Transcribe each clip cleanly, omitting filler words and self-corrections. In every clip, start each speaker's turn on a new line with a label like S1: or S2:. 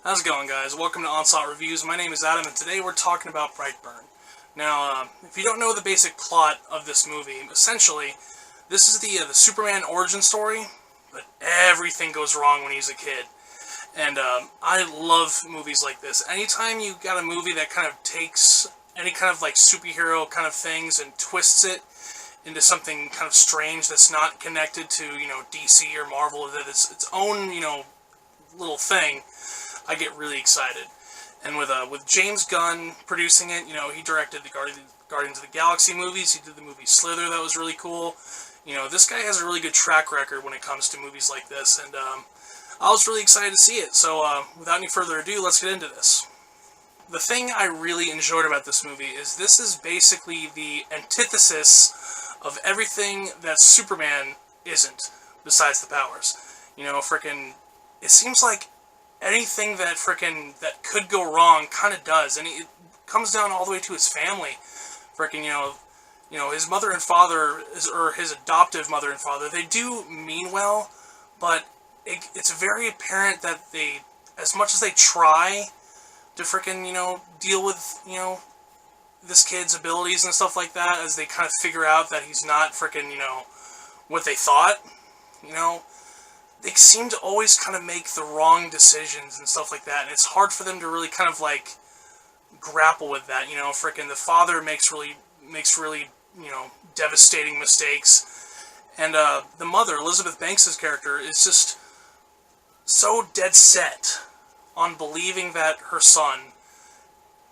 S1: How's it going, guys? Welcome to Onslaught Reviews. My name is Adam, and today we're talking about Brightburn. Now, if you don't know the basic plot of this movie, essentially, this is the Superman origin story, but everything goes wrong when he's a kid. And I love movies like this. Anytime you got a movie that kind of takes any kind of like superhero kind of things and twists it into something kind of strange that's not connected to, DC or Marvel, that it's its own, little thing, I get really excited. And with James Gunn producing it, he directed the Guardians of the Galaxy movies. He did the movie Slither, that was really cool. This guy has a really good track record when it comes to movies like this, and I was really excited to see it. So without any further ado, let's get into this. The thing I really enjoyed about this movie is this is basically the antithesis of everything that Superman isn't, besides the powers. It seems like anything that could go wrong kind of does, and it comes down all the way to his family. His mother and father, or his adoptive mother and father, they do mean well, but it's very apparent that they, as much as they try to deal with, this kid's abilities and stuff like that, as they kind of figure out that he's not what they thought, they seem to always kind of make the wrong decisions and stuff like that, and it's hard for them to really kind of like grapple with that. The father makes really devastating mistakes, and the mother, Elizabeth Banks' character, is just so dead set on believing that her son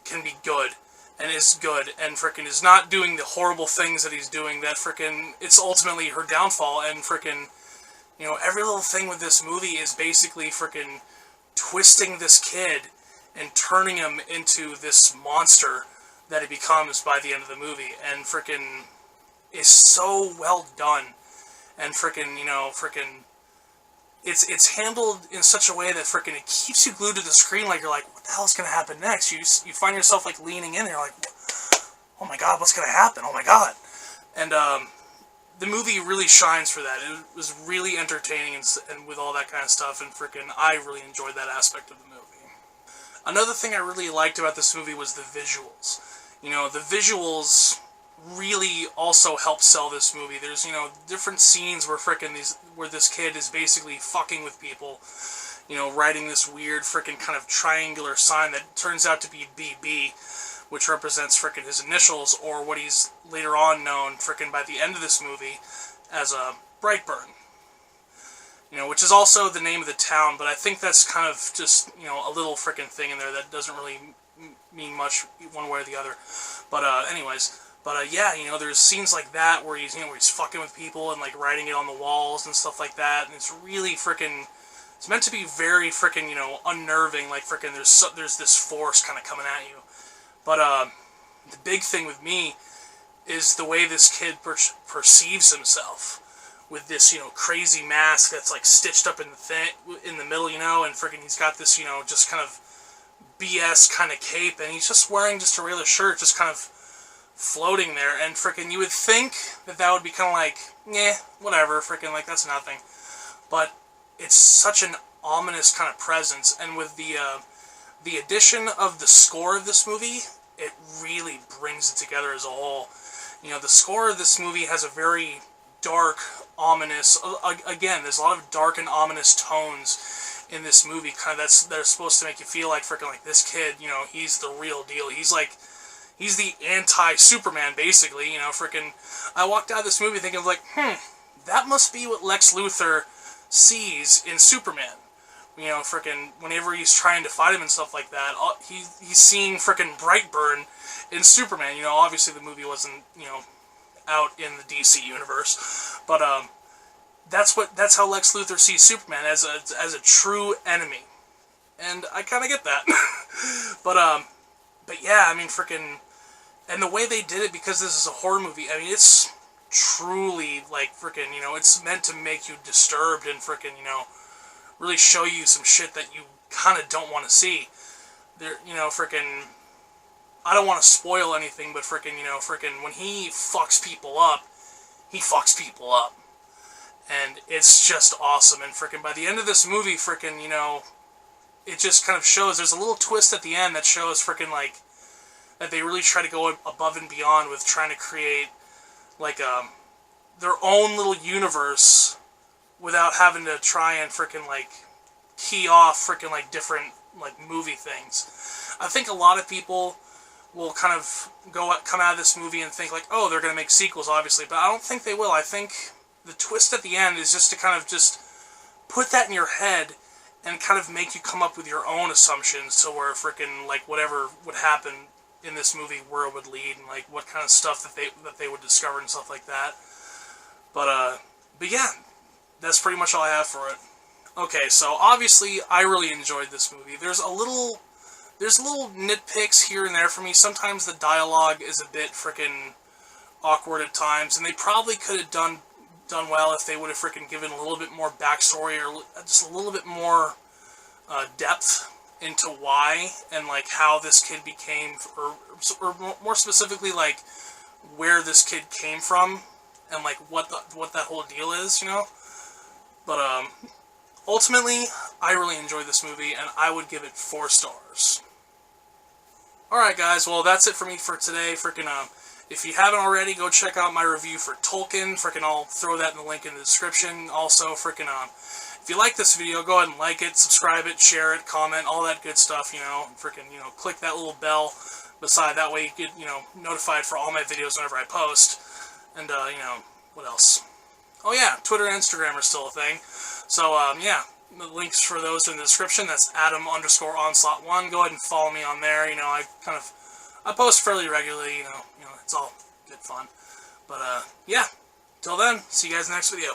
S1: can be good and is good and is not doing the horrible things that he's doing, that it's ultimately her downfall. And every little thing with this movie is basically twisting this kid and turning him into this monster that he becomes by the end of the movie. And is so well done. And it's handled in such a way that it keeps you glued to the screen, like you're like, what the hell's gonna happen next? You find yourself like leaning in, and you're like, oh my god, what's gonna happen? Oh my god. And the movie really shines for that. It was really entertaining and with all that kind of stuff, and I really enjoyed that aspect of the movie. Another thing I really liked about this movie was the visuals. The visuals really also help sell this movie. There's, different scenes where this kid is basically fucking with people, writing this weird kind of triangular sign that turns out to be BB, which represents his initials, or what he's later on known by the end of this movie as a Brightburn. Which is also the name of the town, but I think that's kind of just, a little thing in there that doesn't really mean much one way or the other. But anyways, yeah, there's scenes like that where he's fucking with people and like writing it on the walls and stuff like that, and it's really it's meant to be very unnerving, like there's this force kind of coming at you. But the big thing with me is the way this kid perceives himself, with this crazy mask that's like stitched up in the middle, and he's got this just kind of BS kind of cape, and he's just wearing just a regular shirt, just kind of floating there, and you would think that would be kind of like, whatever, like that's nothing. But it's such an ominous kind of presence, and with the addition of the score of this movie, it really brings it together as a whole. The score of this movie has a very dark, ominous, again, there's a lot of dark and ominous tones in this movie, kind of that are supposed to make you feel like like this kid, he's the real deal. He's the anti-Superman, basically, I walked out of this movie thinking like, that must be what Lex Luthor sees in Superman. Whenever he's trying to fight him and stuff like that, he's seeing Brightburn in Superman. Obviously the movie wasn't, out in the DC universe, but that's how Lex Luthor sees Superman, as a true enemy, and I kind of get that. but yeah, I mean, and the way they did it, because this is a horror movie, I mean, it's truly like it's meant to make you disturbed and really show you some shit that you kind of don't want to see. There, I don't want to spoil anything, but when he fucks people up, he fucks people up. And it's just awesome. And by the end of this movie, it just kind of shows, there's a little twist at the end that shows freaking, like, that they really try to go above and beyond with trying to create, like, their own little universe without having to try and freaking, like, key off freaking, like, different, like, movie things. I think a lot of people will kind of come out of this movie and think, like, oh, they're going to make sequels, obviously, but I don't think they will. I think the twist at the end is just to kind of just put that in your head and kind of make you come up with your own assumptions to where freaking, like, whatever would happen in this movie, where it would lead, and, like, what kind of stuff that they would discover and stuff like that. But yeah, that's pretty much all I have for it. Okay, so obviously I really enjoyed this movie. There's little nitpicks here and there for me. Sometimes the dialogue is a bit freaking awkward at times, and they probably could have done well if they would have freaking given a little bit more backstory, or just a little bit more depth into why and, like, how this kid became, or more specifically, like, where this kid came from, and, like, what that whole deal is, you know? But ultimately, I really enjoyed this movie, and I would give it 4 stars. Alright, guys, well, that's it for me for today. Freaking, if you haven't already, go check out my review for Tolkien. Freaking, I'll throw that in the link in the description. Also, freaking, if you like this video, go ahead and like it, subscribe it, share it, comment, all that good stuff, you know. Freaking, you know, click that little bell beside, that way you get, you know, notified for all my videos whenever I post. And, you know, what else? Oh yeah, Twitter and Instagram are still a thing. So, yeah, the links for those are in the description. That's Adam_Onslaught1. Go ahead and follow me on there. You know, I post fairly regularly, you know, it's all good fun. But, yeah, till then, see you guys in the next video.